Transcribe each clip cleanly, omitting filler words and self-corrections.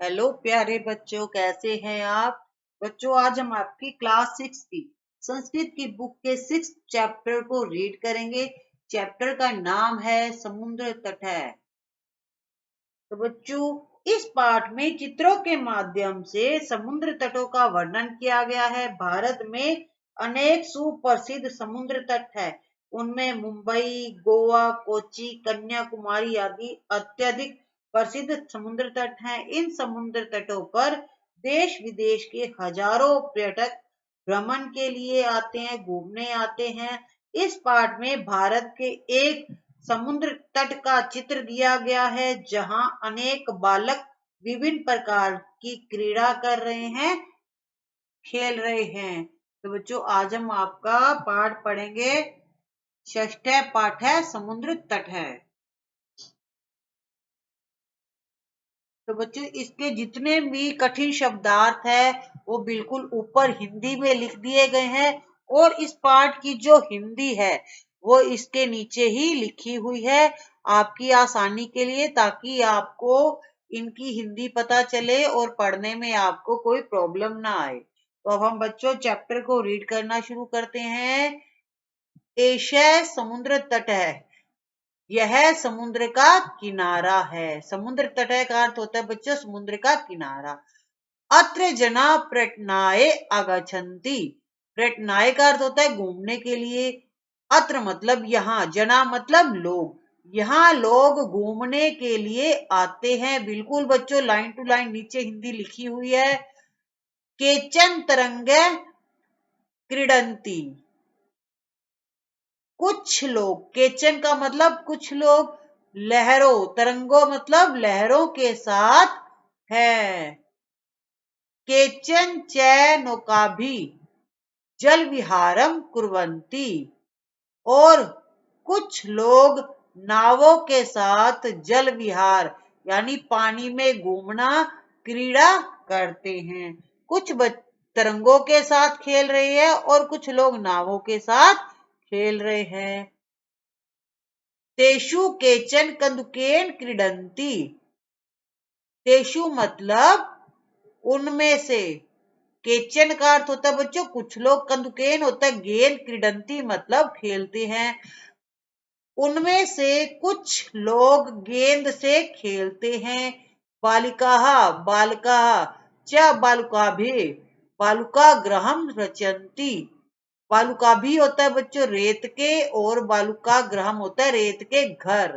Hello प्यारे बच्चों, कैसे हैं आप? बच्चों, आज हम आपकी क्लास 6 की संस्कृत की बुक के 6th चैप्टर को रीड करेंगे। चैप्टर का नाम है समुद्र तट है। तो बच्चों, इस पाठ में चित्रों के माध्यम से समुद्र तटों का वर्णन किया गया है। भारत में अनेक सुप्रसिद्ध समुद्र तट है। उनमें मुंबई, गोवा, कोच्चि, कन्याकुमारी आदि अत्यधिक प्रसिद्ध समुद्र तट हैं। इन समुद्र तटों पर देश विदेश के हजारों पर्यटक भ्रमण के लिए आते हैं, घूमने आते हैं। इस पाठ में भारत के एक समुद्र तट का चित्र दिया गया है, जहां अनेक बालक विभिन्न प्रकार की क्रीड़ा कर रहे हैं, खेल रहे हैं। तो बच्चों, आज हम आपका पाठ पढ़ेंगे। षष्ठ पाठ है समुद्र तट है। तो बच्चों, इसके जितने भी कठिन शब्दार्थ है वो बिल्कुल ऊपर हिंदी में लिख दिए गए हैं, और इस पाठ की जो हिंदी है वो इसके नीचे ही लिखी हुई है आपकी आसानी के लिए, ताकि आपको इनकी हिंदी पता चले और पढ़ने में आपको कोई प्रॉब्लम ना आए। तो अब हम बच्चों चैप्टर को रीड करना शुरू करते हैं। एशिया समुद्र तट है। यह समुद्र का किनारा है। समुद्र तट का अर्थ होता है बच्चों समुद्र का किनारा। अत्र जना पर्यटनाय आगच्छन्ति। पर्यटनाय का अर्थ होता है घूमने के लिए। अत्र मतलब यहाँ, जना मतलब लोग। यहाँ लोग घूमने के लिए आते हैं। बिल्कुल बच्चों लाइन टू लाइन नीचे हिंदी लिखी हुई है। केचन तरंगे क्रीडंती। कुछ लोग, केचन का मतलब कुछ लोग, लहरों, तरंगों मतलब लहरों के साथ है। केचन च नौकाभि जल विहारम कुर्वन्ति। और कुछ लोग नावों के साथ जल विहार यानी पानी में घूमना क्रीड़ा करते हैं। कुछ तरंगों के साथ खेल रहे हैं और कुछ लोग नावों के साथ खेल रहे हैं। तेषु केचन कंदुकेन क्रीडन्ति। तेषु मतलब उनमें से। केचन का अर्थ होता है बच्चों कुछ लोग, कंदुकेन होता है गेंद, क्रीडंती मतलब खेलते हैं। उनमें से कुछ लोग गेंद से खेलते हैं। बालिकाः बालकाः च बालुकाभिः बालुकागृहं रचयन्ति। बालुका भी होता है बच्चों रेत के, और बालुका ग्रहम होता है रेत के घर।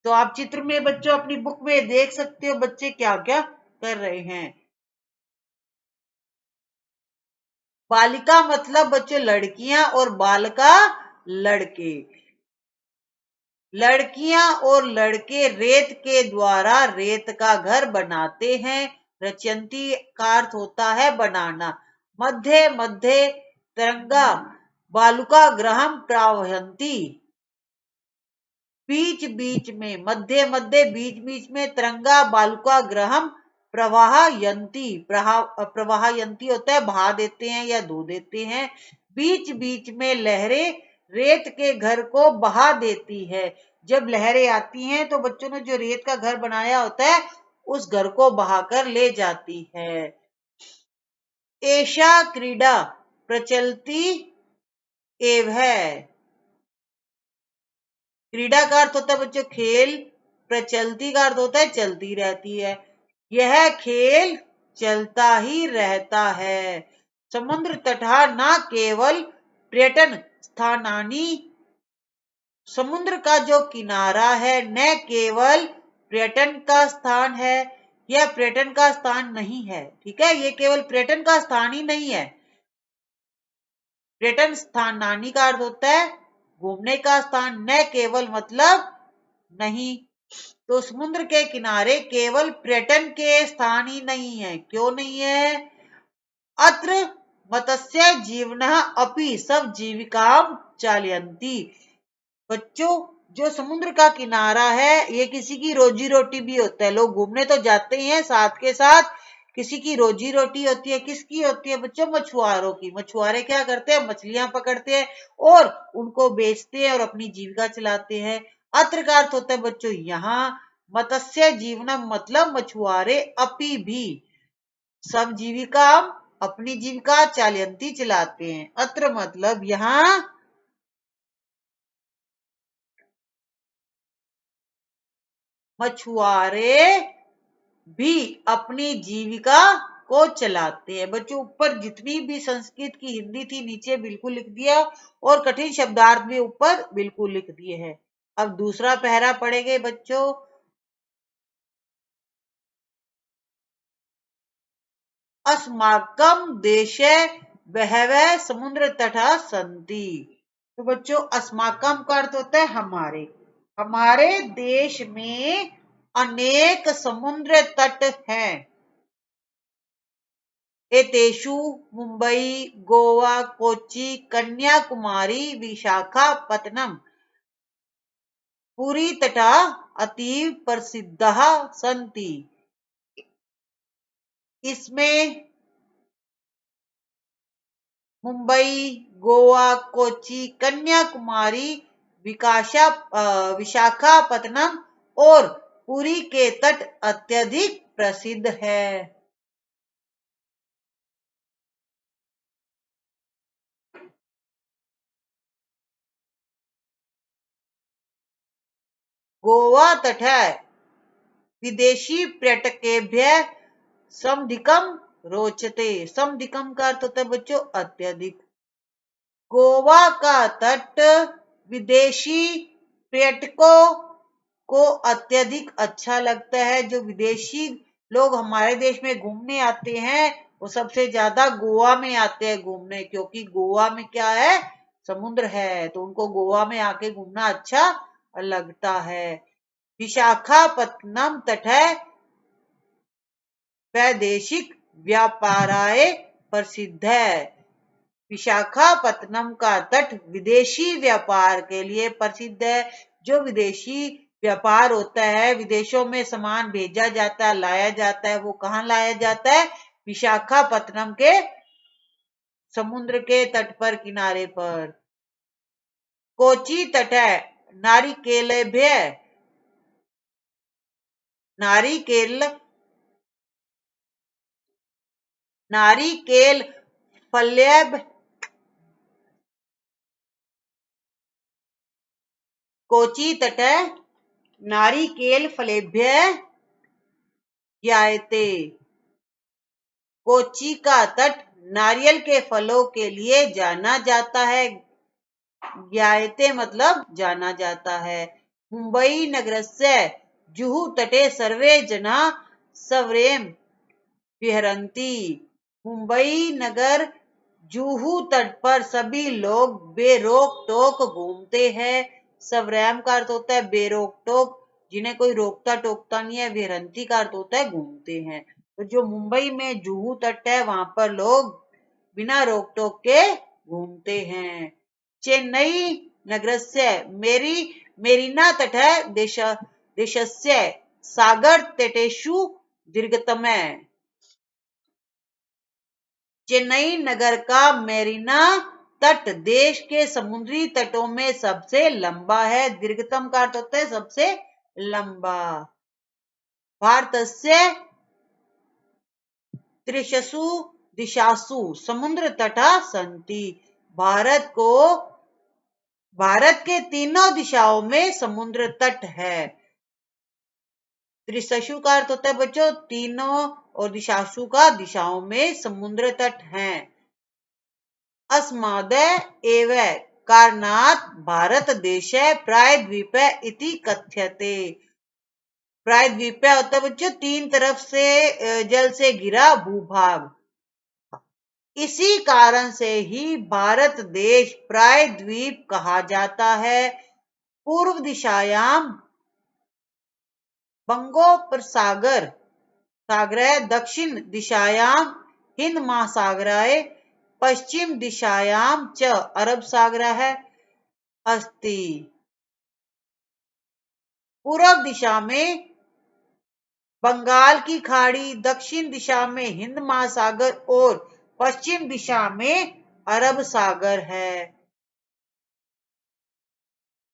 तो आप चित्र में बच्चों अपनी बुक में देख सकते हो बच्चे क्या क्या कर रहे हैं। बालिका मतलब बच्चों लड़कियां, और बालका लड़के। लड़कियां और लड़के रेत के द्वारा रेत का घर बनाते हैं। रचयंती का अर्थ होता है बनाना। मध्य मध्य तरंगा बालुका ग्रहम प्रावहंती। बीच बीच में, मध्य मध्य बीच बीच में तरंगा बालुका ग्रहम प्रवाहयंती। प्रवाहयंती होता है बहा देते हैं या धो देते हैं। बीच बीच में लहरें रेत के घर को बहा देती है। जब लहरें आती हैं तो बच्चों ने जो रेत का घर बनाया होता है उस घर को बहाकर ले जाती है। एषा क्रीडा प्रचलती एव है। क्रीडा का अर्थ होता है बच्चों खेल। प्रचलती का अर्थ होता है चलती रहती है। यह खेल चलता ही रहता है। समुद्र तटहा न केवल पर्यटन स्थानानि। समुद्र का जो किनारा है न केवल पर्यटन का स्थान है, यह पर्यटन का स्थान नहीं है। ठीक है, ये केवल पर्यटन का स्थान ही नहीं है। पर्यटन स्थानानि का अर्थ होता है घूमने का स्थान, न केवल मतलब नहीं। तो समुद्र के किनारे केवल पर्यटन के स्थान ही नहीं है। क्यों नहीं है? अत्र मत्स्य जीवनः अपि सब जीविकाम चालयन्ति। बच्चों, जो समुद्र का किनारा है ये किसी की रोजी रोटी भी होता है। लोग घूमने तो जाते ही हैं, साथ के साथ किसी की रोजी रोटी होती है। किसकी होती है बच्चों? मछुआरों की। मछुआरे क्या करते हैं? मछलियां पकड़ते हैं और उनको बेचते हैं और अपनी जीविका चलाते हैं। अत्र का अर्थ होता है बच्चों यहाँ। मत्स्य जीवनम मतलब मछुआरे अपी भी सब जीविका अपनी जीविका चालयंती चलाते हैं। अत्र मतलब यहाँ मछुआरे भी अपनी जीविका को चलाते हैं। बच्चों ऊपर जितनी भी संस्कृत की हिंदी थी नीचे बिल्कुल लिख दिया और कठिन शब्दार्थ भी ऊपर बिल्कुल लिख दिए हैं। अब दूसरा पहरा पढ़ेंगे बच्चों। अस्माकं देशे बहवः समुद्र तटः सन्ति। तो बच्चों अस्माकम का अर्थ होता है हमारे। हमारे देश में अनेक समुद्र तट हैं। एतेषु मुंबई, गोवा, कोच्चि, कन्याकुमारी, विशाखापत्तनम, पुरी तटा अतीव प्रसिद्धाः सन्ति। इसमें मुंबई, गोवा, कोच्चि, कन्याकुमारी, विशाखापत्तनम और पुरी के तट अत्यधिक प्रसिद्ध है। गोवा तट विदेशी पर्यटकेभ्यः समधिकम रोचते। समधिकम का अर्थ होता है बच्चों अत्यधिक। गोवा का तट विदेशी पर्यटकों को अत्यधिक अच्छा लगता है। जो विदेशी लोग हमारे देश में घूमने आते हैं वो सबसे ज्यादा गोवा में आते हैं घूमने, क्योंकि गोवा में क्या है, समुद्र है, तो उनको गोवा में आके घूमना अच्छा लगता है। विशाखापत्तनम तट है वैदेशिक व्यापाराय प्रसिद्ध है। विशाखापत्तनम का तट विदेशी व्यापार के लिए प्रसिद्ध है। जो विदेशी व्यापार होता है, विदेशों में सामान भेजा जाता है, लाया जाता है, वो कहाँ लाया जाता है, विशाखापत्तनम के समुद्र के तट पर, किनारे पर। कोच्चि तट है नारिकेलभ्य नारिकेल फल्यब कोच्चि तट नारिकेल फलेभ्य ज्ञायते। कोच्चि का तट नारियल के फलों के लिए जाना जाता है। ज्ञायते मतलब जाना जाता है। मुंबई नगरस्य जुहू तटे सर्वे जना सवरेम विहरन्ति। मुंबई नगर जुहू तट पर सभी लोग बेरोक टोक घूमते हैं। सवरैम का अर्थ होता है बेरोक टोक, जिन्हें कोई रोकता टोकता नहीं है। विहरन्ति का अर्थ होता है घूमते हैं। तो जो मुंबई में जुहू तट है वहां पर लोग बिना रोक टोक के घूमते हैं। चेन्नई नगरस्य मेरीना तट देशस्य सागर तटेषु दीर्घतमः। चेन्नई नगर का मेरीना तट देश के समुद्री तटों में सबसे लंबा है। दीर्घतम का अर्थ होता है सबसे लंबा। भारतस्य त्रिशसु दिशासु समुद्र तटा सन्ति। भारत के तीनों दिशाओं में समुद्र तट है। त्रिशसु का अर्थ होता है बच्चों तीनों, और दिशासु का दिशाओं में समुद्र तट हैं। अस्मादय एव कारणात् भारत देश प्रायद्वीप इति कथ्यते। प्रायद्वीप होता है बच्चों तीन तरफ से जल से घिरा भूभाग। इसी कारण से ही भारत देश प्रायद्वीप कहा जाता है। पूर्व दिशायाम बंगोपसागर सागराय, दक्षिण दिशायाम हिंद महासागराय, पश्चिम दिशायाम च अरब सागराय अस्ति। पूर्व दिशा में बंगाल की खाड़ी, दक्षिण दिशा में हिंद महासागर और पश्चिम दिशा में अरब सागर है।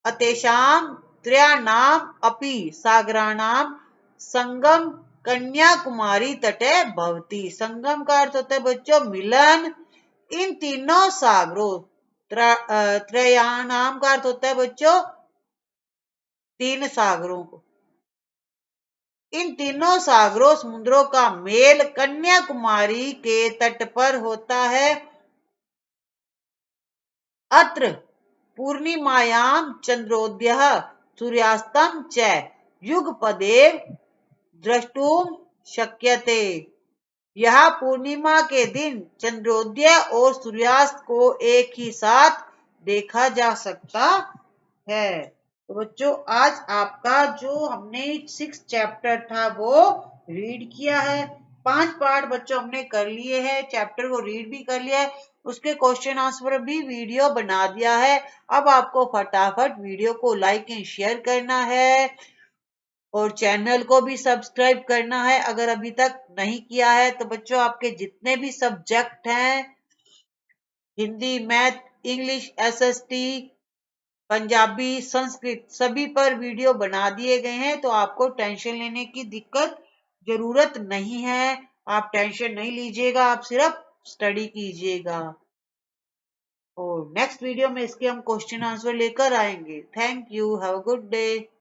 अतेषाम त्रयाणाम अपि सागराणाम संगम कन्याकुमारी तटे भवति। संगम का अर्थ होता है बच्चों मिलन इन तीनों सागरों। त्रयाणाम का अर्थ होता है बच्चों तीन सागरों को। इन तीनों सागरों समुद्रों का मेल कन्याकुमारी के तट पर होता है। अत्र पूर्णिमायां चंद्रोदयः सूर्यास्तं च युगपदेव द्रष्टुम शक्यते। यह पूर्णिमा के दिन चंद्रोदय और सूर्यास्त को एक ही साथ देखा जा सकता है। तो बच्चों आज आपका जो हमने 6 चैप्टर था वो रीड किया है। 5 पार्ट बच्चों हमने कर लिए हैं, चैप्टर को रीड भी कर लिया है, उसके क्वेश्चन आंसर भी वीडियो बना दिया है। अब आपको फटाफट वीडियो को लाइक एंड शेयर करना है और चैनल को भी सब्सक्राइब करना है अगर अभी तक नहीं किया है। तो बच्चों आपके जितने भी सब्जेक्ट हैं Hindi, math, English, SST, Punjabi, Sanskrit सभी पर वीडियो बना दिए गए हैं। तो आपको टेंशन लेने की दिक्कत जरूरत नहीं है। आप टेंशन नहीं लीजिएगा, आप सिर्फ स्टडी कीजिएगा और नेक्स्ट वीडियो में इसके हम क्वेश्चन आंसर लेकर आएंगे। Thank you, have a good day.